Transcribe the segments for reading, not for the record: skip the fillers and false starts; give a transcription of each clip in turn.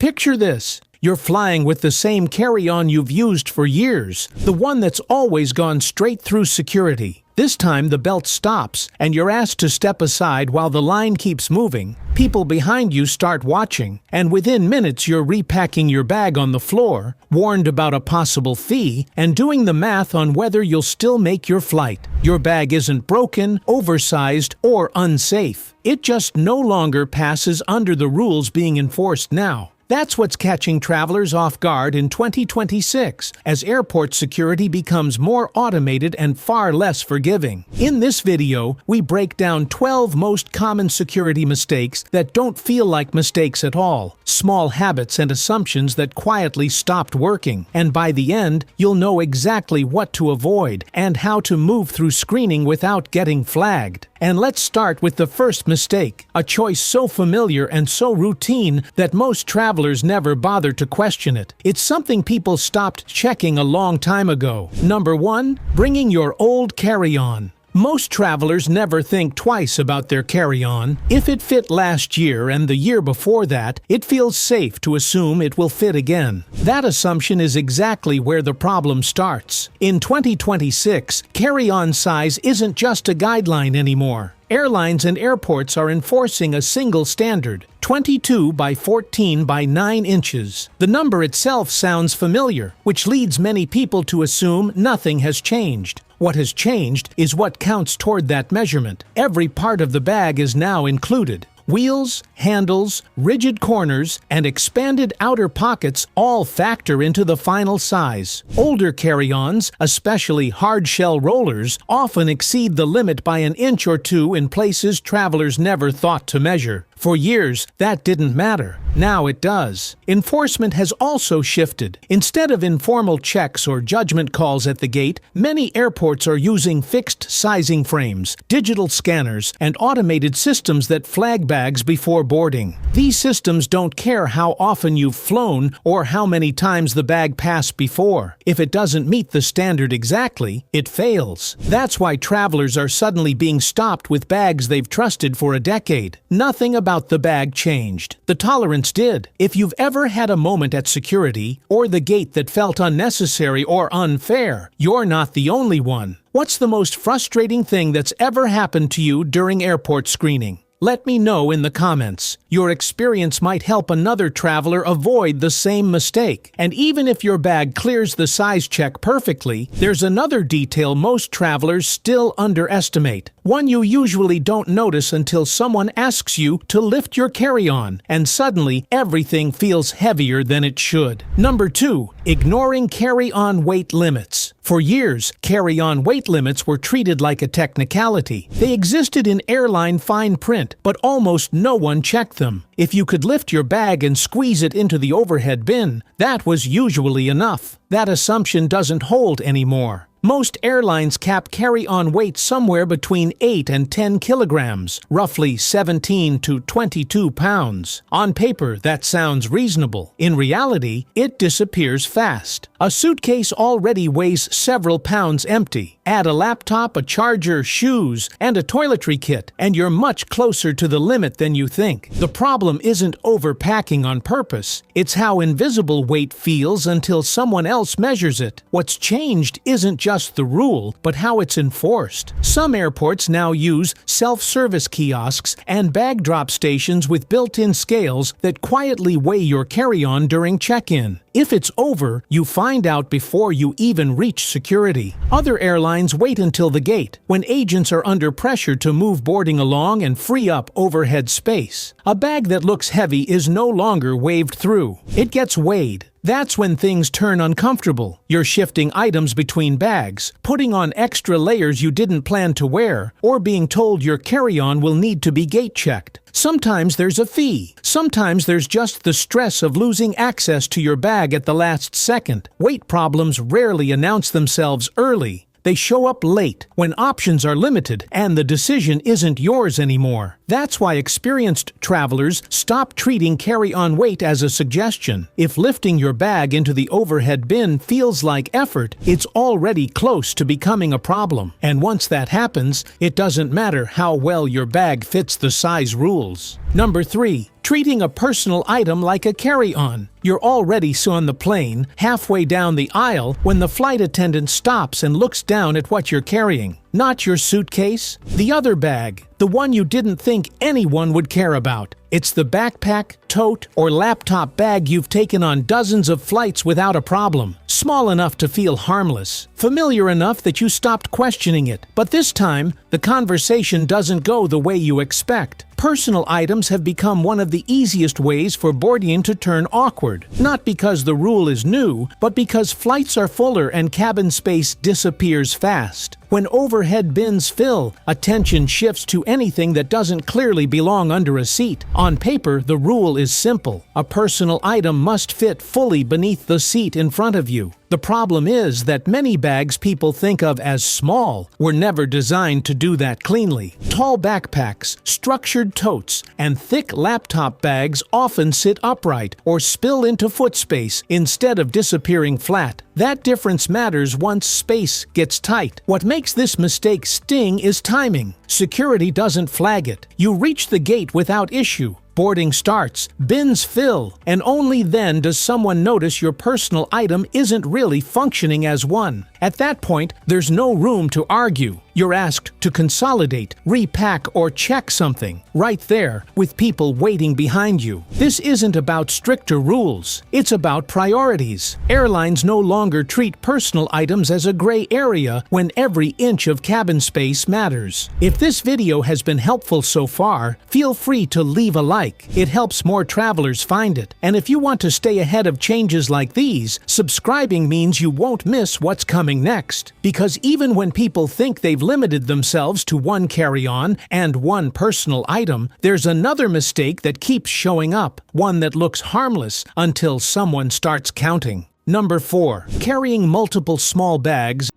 Picture this. You're flying with the same carry-on you've used for years, the one that's always gone straight through security. This time the belt stops, and you're asked to step aside while the line keeps moving. People behind you start watching, and within minutes you're repacking your bag on the floor, warned about a possible fee, and doing the math on whether you'll still make your flight. Your bag isn't broken, oversized, or unsafe. It just no longer passes under the rules being enforced now. That's what's catching travelers off guard in 2026 as airport security becomes more automated and far less forgiving. In this video, we break down 12 most common security mistakes that don't feel like mistakes at all, small habits and assumptions that quietly stopped working, and by the end, you'll know exactly what to avoid and how to move through screening without getting flagged. And let's start with the first mistake, a choice so familiar and so routine that most travelers never bother to question it. It's something people stopped checking a long time ago. Number 1, bringing your old carry-on. Most travelers never think twice about their carry-on. If it fit last year and the year before that, it feels safe to assume it will fit again. That assumption is exactly where the problem starts. In 2026, carry-on size isn't just a guideline anymore. Airlines and airports are enforcing a single standard, 22 by 14 by 9 inches. The number itself sounds familiar, which leads many people to assume nothing has changed. What has changed is what counts toward that measurement. Every part of the bag is now included. Wheels, handles, rigid corners, and expanded outer pockets all factor into the final size. Older carry-ons, especially hard-shell rollers, often exceed the limit by an inch or two in places travelers never thought to measure. For years, that didn't matter. Now it does. Enforcement has also shifted. Instead of informal checks or judgment calls at the gate, many airports are using fixed sizing frames, digital scanners, and automated systems that flag bags before boarding. These systems don't care how often you've flown or how many times the bag passed before. If it doesn't meet the standard exactly, it fails. That's why travelers are suddenly being stopped with bags they've trusted for a decade. Nothing about the bag changed. The tolerance did. If you've ever had a moment at security or the gate that felt unnecessary or unfair, you're not the only one. What's the most frustrating thing that's ever happened to you during airport screening? Let me know in the comments. Your experience might help another traveler avoid the same mistake. And even if your bag clears the size check perfectly, there's another detail most travelers still underestimate. One you usually don't notice until someone asks you to lift your carry-on, and suddenly everything feels heavier than it should. Number 2, ignoring carry-on weight limits. For years, carry-on weight limits were treated like a technicality. They existed in airline fine print, but almost no one checked them. If you could lift your bag and squeeze it into the overhead bin, that was usually enough. That assumption doesn't hold anymore. Most airlines cap carry-on weight somewhere between 8 and 10 kilograms, roughly 17 to 22 pounds. On paper, that sounds reasonable. In reality, it disappears fast. A suitcase already weighs several pounds empty. Add a laptop, a charger, shoes, and a toiletry kit, and you're much closer to the limit than you think. The problem isn't overpacking on purpose. It's how invisible weight feels until someone else measures it. What's changed isn't just the rule, but how it's enforced. Some airports now use self-service kiosks and bag drop stations with built-in scales that quietly weigh your carry-on during check-in. If it's over, you find out before you even reach security. Other airlines wait until the gate, when agents are under pressure to move boarding along and free up overhead space. A bag that looks heavy is no longer waved through. It gets weighed. That's when things turn uncomfortable. You're shifting items between bags, putting on extra layers you didn't plan to wear, or being told your carry-on will need to be gate checked. Sometimes there's a fee. Sometimes there's just the stress of losing access to your bag at the last second. Weight problems rarely announce themselves early. They show up late, when options are limited and the decision isn't yours anymore. That's why experienced travelers stop treating carry-on weight as a suggestion. If lifting your bag into the overhead bin feels like effort, it's already close to becoming a problem. And once that happens, it doesn't matter how well your bag fits the size rules. Number 3. treating a personal item like a carry-on. You're already on the plane, halfway down the aisle, when the flight attendant stops and looks down at what you're carrying. Not your suitcase, the other bag, the one you didn't think anyone would care about. It's the backpack, tote, or laptop bag you've taken on dozens of flights without a problem. Small enough to feel harmless, familiar enough that you stopped questioning it. But this time, the conversation doesn't go the way you expect. Personal items have become one of the easiest ways for boarding to turn awkward. Not because the rule is new, but because flights are fuller and cabin space disappears fast. When overhead bins fill, attention shifts to anything that doesn't clearly belong under a seat. On paper, the rule is simple. A personal item must fit fully beneath the seat in front of you. The problem is that many bags people think of as small were never designed to do that cleanly. Tall backpacks, structured totes, and thick laptop bags often sit upright or spill into foot space instead of disappearing flat. That difference matters once space gets tight. What makes this mistake sting is timing. Security doesn't flag it. You reach the gate without issue. Boarding starts, bins fill, and only then does someone notice your personal item isn't really functioning as one. At that point, there's no room to argue. You're asked to consolidate, repack, or check something, right there, with people waiting behind you. This isn't about stricter rules. It's about priorities. Airlines no longer treat personal items as a gray area when every inch of cabin space matters. If this video has been helpful so far, feel free to leave a like. It helps more travelers find it. And if you want to stay ahead of changes like these, subscribing means you won't miss what's coming next. Because even when people think they've limited themselves to one carry-on and one personal item, there's another mistake that keeps showing up, one that looks harmless until someone starts counting. Number 4. Carrying multiple small bags.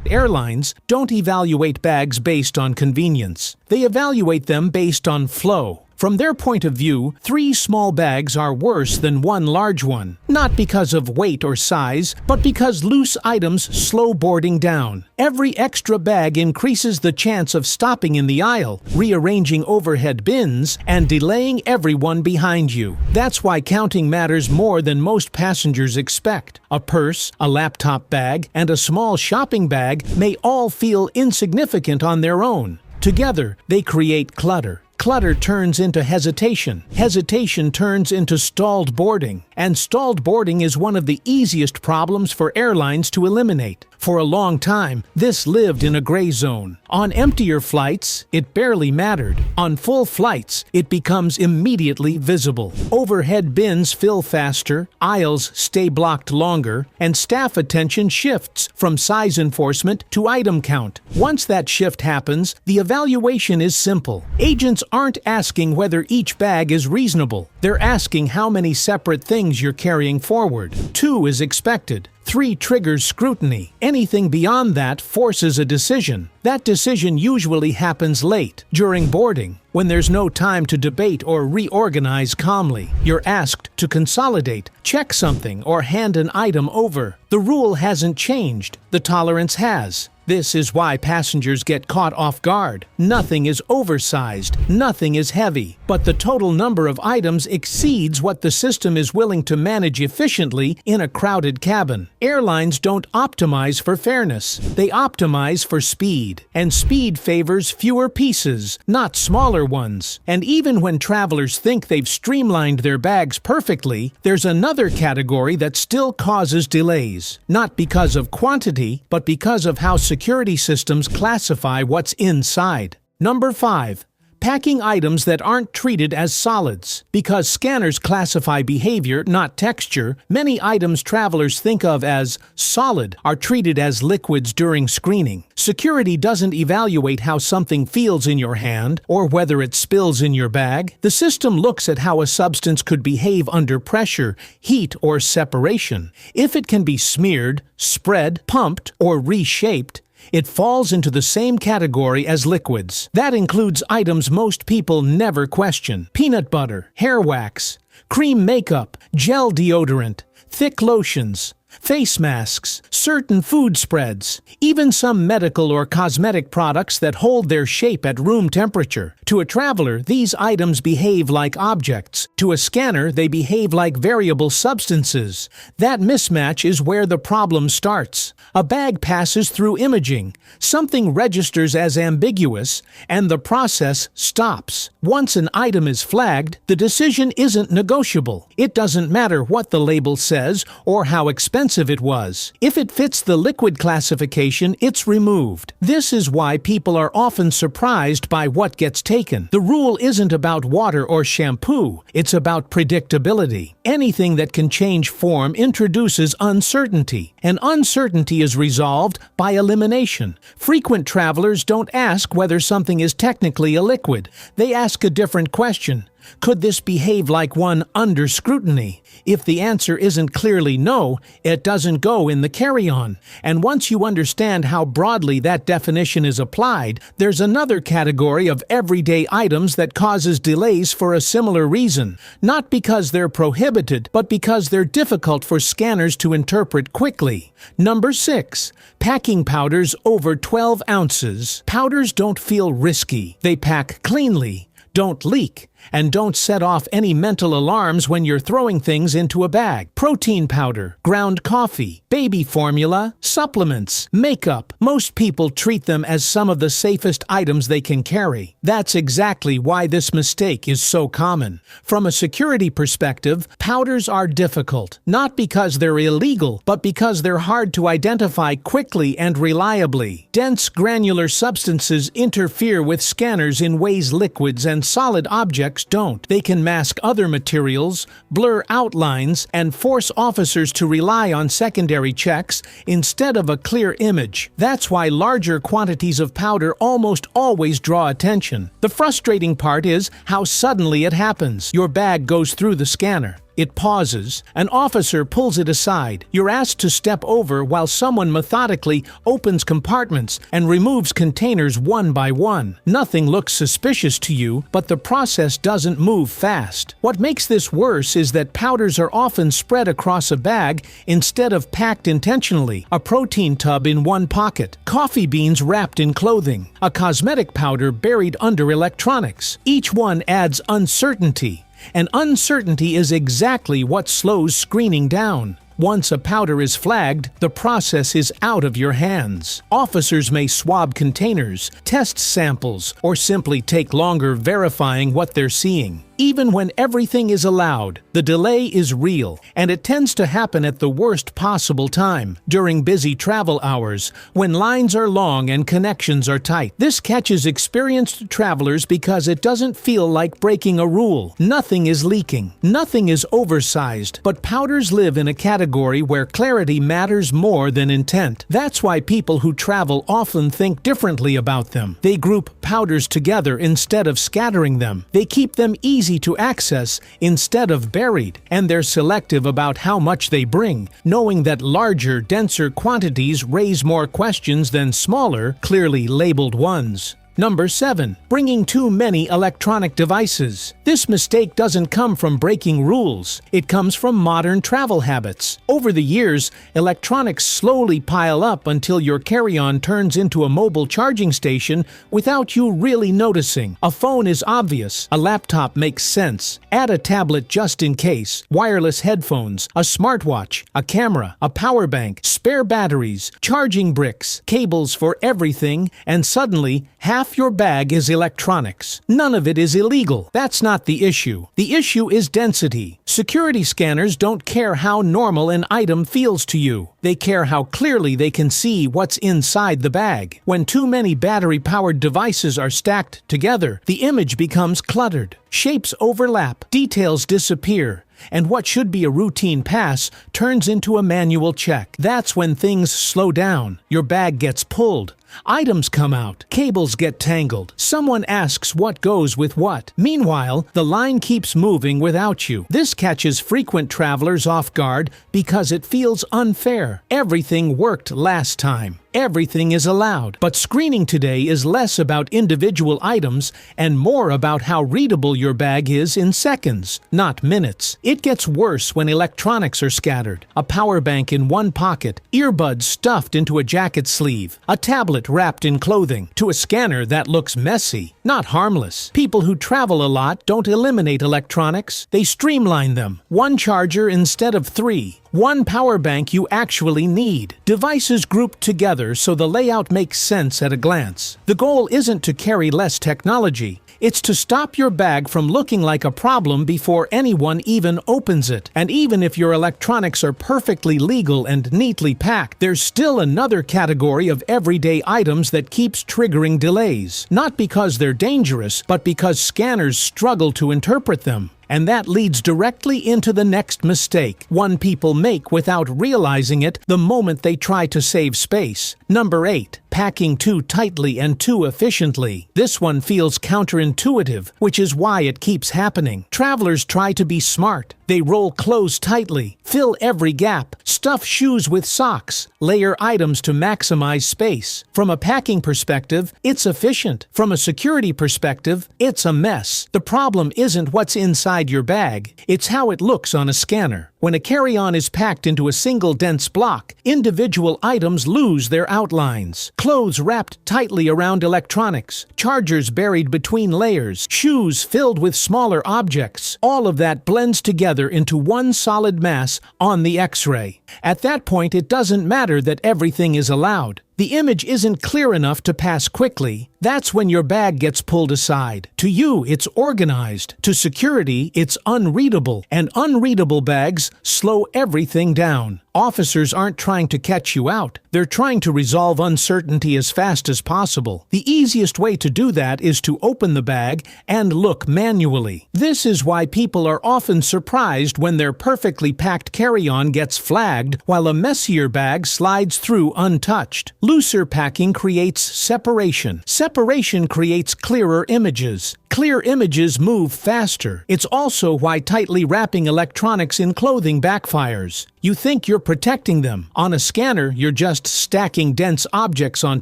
Airlines don't evaluate bags based on convenience. They evaluate them based on flow. From their point of view, 3 small bags are worse than 1 large one. Not because of weight or size, but because loose items slow boarding down. Every extra bag increases the chance of stopping in the aisle, rearranging overhead bins, and delaying everyone behind you. That's why counting matters more than most passengers expect. A purse, a laptop bag, and a small shopping bag may all feel insignificant on their own. Together, they create clutter. Clutter turns into hesitation. Hesitation turns into stalled boarding. And stalled boarding is one of the easiest problems for airlines to eliminate. For a long time, this lived in a gray zone. On emptier flights, it barely mattered. On full flights, it becomes immediately visible. Overhead bins fill faster, aisles stay blocked longer, and staff attention shifts from size enforcement to item count. Once that shift happens, the evaluation is simple. Agents aren't asking whether each bag is reasonable. They're asking how many separate things you're carrying forward. 2 is expected. 3 triggers scrutiny. Anything beyond that forces a decision. That decision usually happens late, during boarding, when there's no time to debate or reorganize calmly. You're asked to consolidate, check something, or hand an item over. The rule hasn't changed. The tolerance has. This is why passengers get caught off guard. Nothing is oversized, nothing is heavy, but the total number of items exceeds what the system is willing to manage efficiently in a crowded cabin. Airlines don't optimize for fairness, they optimize for speed. And speed favors fewer pieces, not smaller ones. And even when travelers think they've streamlined their bags perfectly, there's another category that still causes delays. Not because of quantity, but because of how security systems classify what's inside. Number 5. Packing items that aren't treated as solids. Because scanners classify behavior, not texture, many items travelers think of as solid are treated as liquids during screening. Security doesn't evaluate how something feels in your hand or whether it spills in your bag. The system looks at how a substance could behave under pressure, heat, or separation. If it can be smeared, spread, pumped, or reshaped, it falls into the same category as liquids. That includes items most people never question: peanut butter, hair wax, cream makeup, gel deodorant, thick lotions. face masks, certain food spreads, even some medical or cosmetic products that hold their shape at room temperature. To a traveler, these items behave like objects. To a scanner, they behave like variable substances. That mismatch is where the problem starts. A bag passes through imaging. Something registers as ambiguous, and the process stops. Once an item is flagged, the decision isn't negotiable. It doesn't matter what the label says or how expensive it was. If it fits the liquid classification, it's removed. This is why people are often surprised by what gets taken. The rule isn't about water or shampoo. It's about predictability. Anything that can change form introduces uncertainty, and uncertainty is resolved by elimination. Frequent travelers don't ask whether something is technically a liquid. They ask a different question. Could this behave like one under scrutiny? If the answer isn't clearly no, it doesn't go in the carry-on. And once you understand how broadly that definition is applied, there's another category of everyday items that causes delays for a similar reason. Not because they're prohibited, but because they're difficult for scanners to interpret quickly. Number 6. Packing powders over 12 ounces. Powders don't feel risky. They pack cleanly, don't leak, and don't set off any mental alarms when you're throwing things into a bag. Protein powder, ground coffee, baby formula, supplements, makeup. Most people treat them as some of the safest items they can carry. That's exactly why this mistake is so common. From a security perspective, powders are difficult, not because they're illegal, but because they're hard to identify quickly and reliably. Dense granular substances interfere with scanners in ways liquids and solid objects don't. They can mask other materials, blur outlines, and force officers to rely on secondary checks instead of a clear image. That's why larger quantities of powder almost always draw attention. The frustrating part is how suddenly it happens. Your bag goes through the scanner. It pauses. An officer pulls it aside. You're asked to step over while someone methodically opens compartments and removes containers one by one. Nothing looks suspicious to you, but the process doesn't move fast. What makes this worse is that powders are often spread across a bag instead of packed intentionally. A protein tub in one pocket, coffee beans wrapped in clothing, a cosmetic powder buried under electronics. Each one adds uncertainty. And uncertainty is exactly what slows screening down. Once a powder is flagged, the process is out of your hands. Officers may swab containers, test samples, or simply take longer verifying what they're seeing. Even when everything is allowed, the delay is real, and it tends to happen at the worst possible time, during busy travel hours, when lines are long and connections are tight. This catches experienced travelers because it doesn't feel like breaking a rule. Nothing is leaking. Nothing is oversized, but powders live in a category where clarity matters more than intent. That's why people who travel often think differently about them. They group powders together instead of scattering them. They keep them easy to access instead of buried, and they're selective about how much they bring, knowing that larger, denser quantities raise more questions than smaller, clearly labeled ones. Number 7. Bringing too many electronic devices. This mistake doesn't come from breaking rules. It comes from modern travel habits. Over the years, electronics slowly pile up until your carry-on turns into a mobile charging station without you really noticing. A phone is obvious. A laptop makes sense. Add a tablet just in case. Wireless headphones, a smartwatch, a camera, a power bank, spare batteries, charging bricks, cables for everything, and suddenly, half your bag is electronics. None of it is illegal. That's not the issue. The issue is density. Security scanners don't care how normal an item feels to you. They care how clearly they can see what's inside the bag. When too many battery-powered devices are stacked together, the image becomes cluttered. Shapes overlap, details disappear, and what should be a routine pass turns into a manual check. That's when things slow down. Your bag gets pulled. Items come out. Cables get tangled. Someone asks what goes with what. Meanwhile, the line keeps moving without you. This catches frequent travelers off guard because it feels unfair. Everything worked last time. Everything is allowed. But screening today is less about individual items and more about how readable your bag is in seconds, not minutes. It gets worse when electronics are scattered. A power bank in one pocket, earbuds stuffed into a jacket sleeve, a tablet wrapped in clothing, to a scanner that looks messy, not harmless. People who travel a lot don't eliminate electronics. They streamline them. One charger instead of 3. One power bank you actually need. Devices grouped together so the layout makes sense at a glance. The goal isn't to carry less technology. It's to stop your bag from looking like a problem before anyone even opens it. And even if your electronics are perfectly legal and neatly packed, there's still another category of everyday items that keeps triggering delays. Not because they're dangerous, but because scanners struggle to interpret them. And that leads directly into the next mistake, one people make without realizing it the moment they try to save space. Number 8. Packing too tightly and too efficiently. This one feels counterintuitive, which is why it keeps happening. Travelers try to be smart. They roll clothes tightly, fill every gap, stuff shoes with socks, layer items to maximize space. From a packing perspective, it's efficient. From a security perspective, it's a mess. The problem isn't what's inside your bag, it's how it looks on a scanner. When a carry-on is packed into a single dense block, individual items lose their outlines. Clothes wrapped tightly around electronics, chargers buried between layers, shoes filled with smaller objects. All of that blends together into one solid mass on the X-ray. At that point, it doesn't matter that everything is allowed. The image isn't clear enough to pass quickly. That's when your bag gets pulled aside. To you, it's organized. To security, it's unreadable. And unreadable bags slow everything down. Officers aren't trying to catch you out. They're trying to resolve uncertainty as fast as possible. The easiest way to do that is to open the bag and look manually. This is why people are often surprised when their perfectly packed carry-on gets flagged while a messier bag slides through untouched. Looser packing creates separation. Separation creates clearer images. Clear images move faster. It's also why tightly wrapping electronics in clothing backfires. You think you're protecting them. On a scanner, you're just stacking dense objects on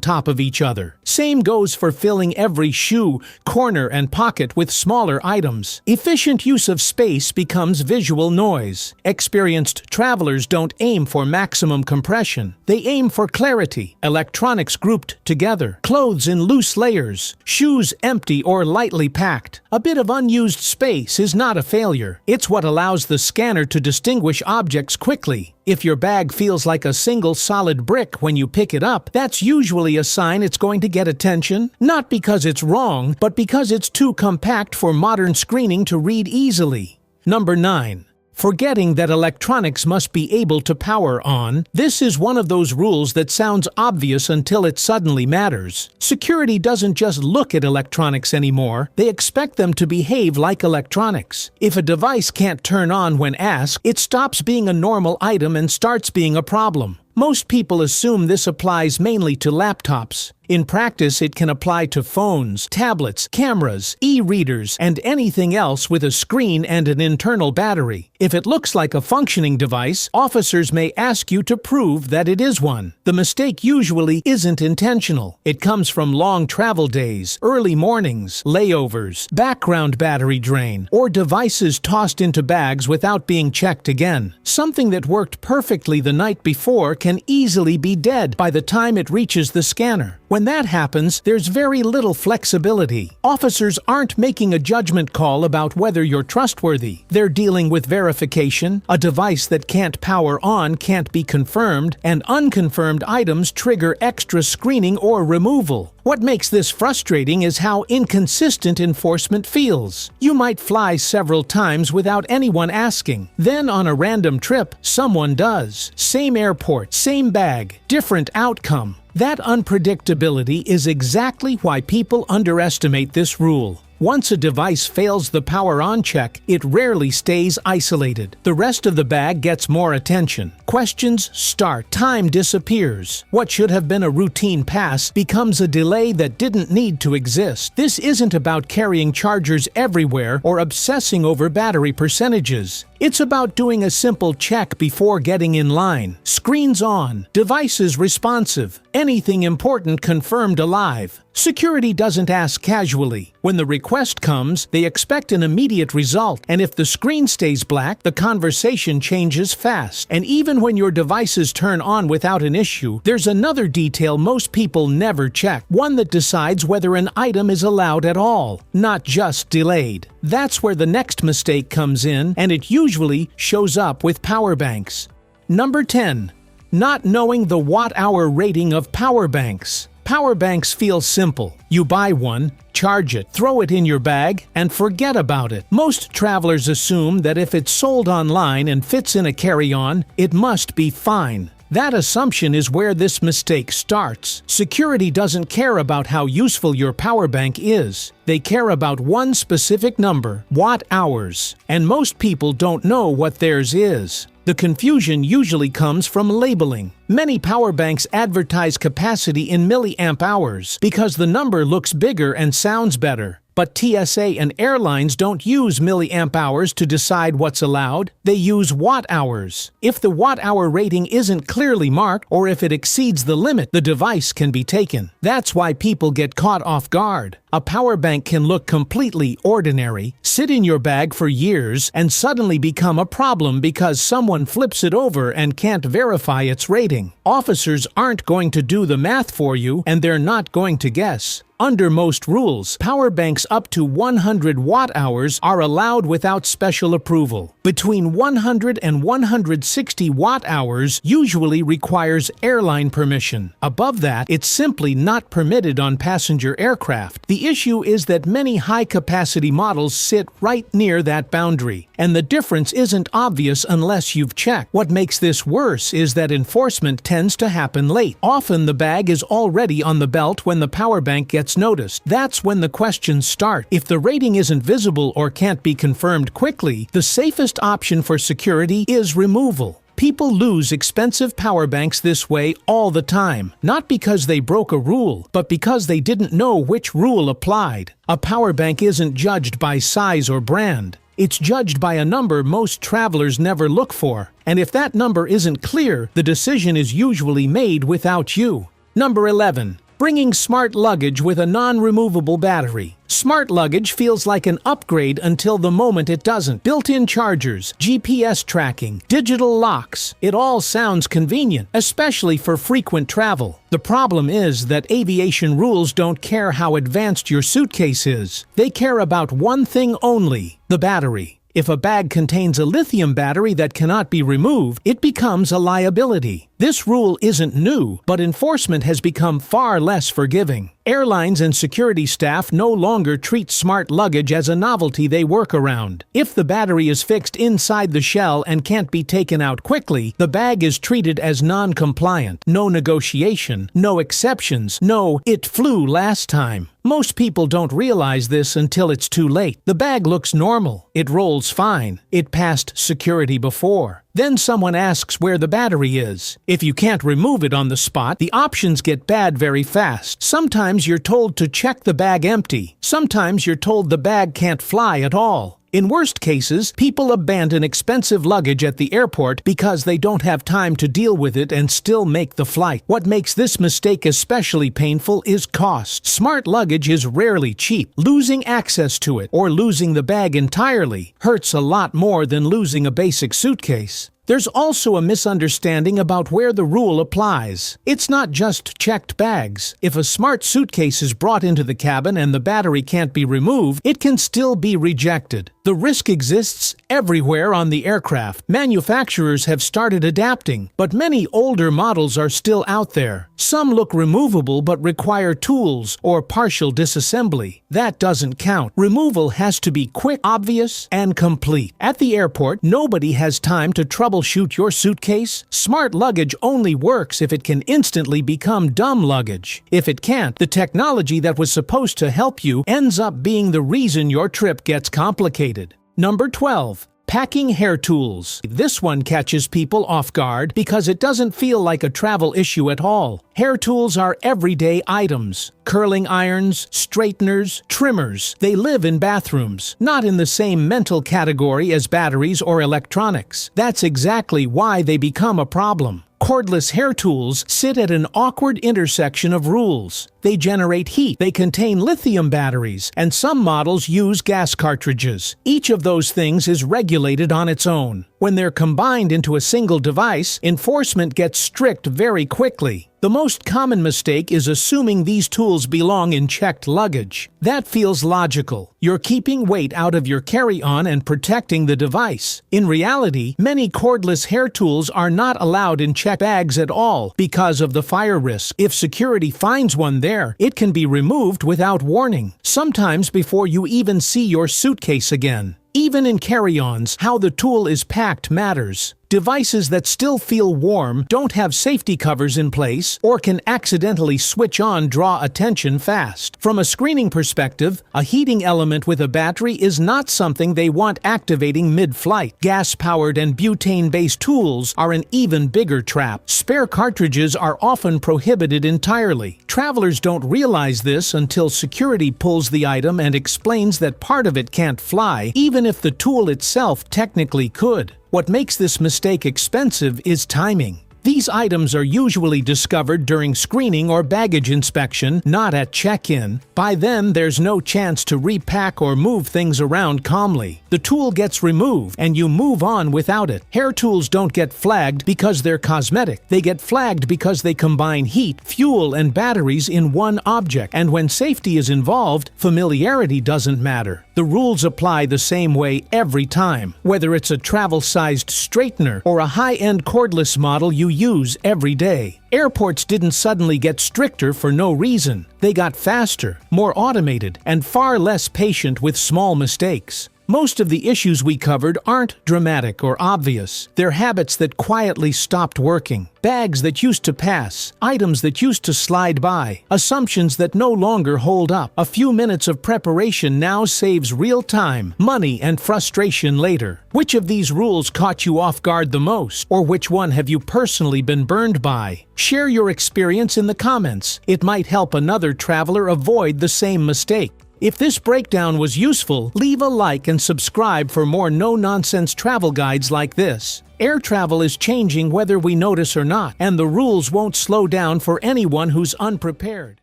top of each other. Same goes for filling every shoe, corner, and pocket with smaller items. Efficient use of space becomes visual noise. Experienced travelers don't aim for maximum compression. They aim for clarity. Electronics grouped together, clothes in loose layers, shoes empty or lightly packed. A bit of unused space is not a failure. It's what allows the scanner to distinguish objects quickly. If your bag feels like a single solid brick when you pick it up, that's usually a sign it's going to get attention, not because it's wrong, but because it's too compact for modern screening to read easily. Number 9. Forgetting that electronics must be able to power on. This is one of those rules that sounds obvious until it suddenly matters. Security doesn't just look at electronics anymore, they expect them to behave like electronics. If a device can't turn on when asked, it stops being a normal item and starts being a problem. Most people assume this applies mainly to laptops. In practice, it can apply to phones, tablets, cameras, e-readers, and anything else with a screen and an internal battery. If it looks like a functioning device, officers may ask you to prove that it is one. The mistake usually isn't intentional. It comes from long travel days, early mornings, layovers, background battery drain, or devices tossed into bags without being checked again. Something that worked perfectly the night before can easily be dead by the time it reaches the scanner. When that happens, there's very little flexibility. Officers aren't making a judgment call about whether you're trustworthy. They're dealing with verification. A device that can't power on can't be confirmed, and unconfirmed items trigger extra screening or removal. What makes this frustrating is how inconsistent enforcement feels. You might fly several times without anyone asking. Then on a random trip, someone does. Same airport, same bag, different outcome. That unpredictability is exactly why people underestimate this rule. Once a device fails the power on check, it rarely stays isolated. The rest of the bag gets more attention. Questions start. Time disappears. What should have been a routine pass becomes a delay that didn't need to exist. This isn't about carrying chargers everywhere or obsessing over battery percentages. It's about doing a simple check before getting in line. Screens on, devices responsive, anything important confirmed alive. Security doesn't ask casually. When the request comes, they expect an immediate result, and if the screen stays black, the conversation changes fast. And even when your devices turn on without an issue, there's another detail most people never check, one that decides whether an item is allowed at all, not just delayed. That's where the next mistake comes in, and it usually shows up with power banks. Number 10. Not knowing the watt-hour rating of power banks. Power banks feel simple. You buy one, charge it, throw it in your bag, and forget about it. Most travelers assume that if it's sold online and fits in a carry-on, it must be fine. That assumption is where this mistake starts. Security doesn't care about how useful your power bank is. They care about one specific number, watt-hours. And most people don't know what theirs is. The confusion usually comes from labeling. Many power banks advertise capacity in milliamp hours because the number looks bigger and sounds better. But TSA and airlines don't use milliamp hours to decide what's allowed. They use watt hours. If the watt-hour rating isn't clearly marked, or if it exceeds the limit, the device can be taken. That's why people get caught off guard. A power bank can look completely ordinary, sit in your bag for years, and suddenly become a problem because someone flips it over and can't verify its rating. Officers aren't going to do the math for you, and they're not going to guess. Under most rules, power banks up to 100 watt-hours are allowed without special approval. Between 100 and 160 watt-hours usually requires airline permission. Above that, it's simply not permitted on passenger aircraft. The issue is that many high-capacity models sit right near that boundary, and the difference isn't obvious unless you've checked. What makes this worse is that enforcement tends to happen late. Often the bag is already on the belt when the power bank gets noticed. That's when the questions start. If the rating isn't visible or can't be confirmed quickly, the safest option for security is removal. People lose expensive power banks this way all the time, not because they broke a rule, but because they didn't know which rule applied. A power bank isn't judged by size or brand. It's judged by a number most travelers never look for, and if that number isn't clear, the decision is usually made without you. Number 11. Bringing smart luggage with a non-removable battery. Smart luggage feels like an upgrade until the moment it doesn't. Built-in chargers, GPS tracking, digital locks. It all sounds convenient, especially for frequent travel. The problem is that aviation rules don't care how advanced your suitcase is. They care about one thing only: the battery. If a bag contains a lithium battery that cannot be removed, it becomes a liability. This rule isn't new, but enforcement has become far less forgiving. Airlines and security staff no longer treat smart luggage as a novelty they work around. If the battery is fixed inside the shell and can't be taken out quickly, the bag is treated as non-compliant. No negotiation, no exceptions, no "it flew last time." Most people don't realize this until it's too late. The bag looks normal. It rolls fine. It passed security before. Then someone asks where the battery is. If you can't remove it on the spot, the options get bad very fast. Sometimes you're told to check the bag empty. Sometimes you're told the bag can't fly at all. In worst cases, people abandon expensive luggage at the airport because they don't have time to deal with it and still make the flight. What makes this mistake especially painful is cost. Smart luggage is rarely cheap. Losing access to it, or losing the bag entirely, hurts a lot more than losing a basic suitcase. There's also a misunderstanding about where the rule applies. It's not just checked bags. If a smart suitcase is brought into the cabin and the battery can't be removed, it can still be rejected. The risk exists everywhere on the aircraft. Manufacturers have started adapting, but many older models are still out there. Some look removable but require tools or partial disassembly. That doesn't count. Removal has to be quick, obvious, and complete. At the airport, nobody has time to troubleshoot troubleshoot your suitcase? Smart luggage only works if it can instantly become dumb luggage. If it can't, the technology that was supposed to help you ends up being the reason your trip gets complicated. Number 12. Packing hair tools. This one catches people off guard because it doesn't feel like a travel issue at all. Hair tools are everyday items. Curling irons, straighteners, trimmers. They live in bathrooms, not in the same mental category as batteries or electronics. That's exactly why they become a problem. Cordless hair tools sit at an awkward intersection of rules. They generate heat, they contain lithium batteries, and some models use gas cartridges. Each of those things is regulated on its own. When they're combined into a single device, enforcement gets strict very quickly. The most common mistake is assuming these tools belong in checked luggage. That feels logical. You're keeping weight out of your carry-on and protecting the device. In reality, many cordless hair tools are not allowed in checked bags at all because of the fire risk. If security finds one there, it can be removed without warning, sometimes before you even see your suitcase again. Even in carry-ons, how the tool is packed matters. Devices that still feel warm, don't have safety covers in place, or can accidentally switch on draw attention fast. From a screening perspective, a heating element with a battery is not something they want activating mid-flight. Gas-powered and butane-based tools are an even bigger trap. Spare cartridges are often prohibited entirely. Travelers don't realize this until security pulls the item and explains that part of it can't fly, even if the tool itself technically could. What makes this mistake expensive is timing. These items are usually discovered during screening or baggage inspection, not at check-in. By then, there's no chance to repack or move things around calmly. The tool gets removed, and you move on without it. Hair tools don't get flagged because they're cosmetic. They get flagged because they combine heat, fuel, and batteries in one object. And when safety is involved, familiarity doesn't matter. The rules apply the same way every time, whether it's a travel-sized straightener or a high-end cordless model you use every day. Airports didn't suddenly get stricter for no reason. They got faster, more automated, and far less patient with small mistakes. Most of the issues we covered aren't dramatic or obvious. They're habits that quietly stopped working. Bags that used to pass, items that used to slide by, assumptions that no longer hold up. A few minutes of preparation now saves real time, money, and frustration later. Which of these rules caught you off guard the most? Or which one have you personally been burned by? Share your experience in the comments. It might help another traveler avoid the same mistake. If this breakdown was useful, leave a like and subscribe for more no-nonsense travel guides like this. Air travel is changing whether we notice or not, and the rules won't slow down for anyone who's unprepared.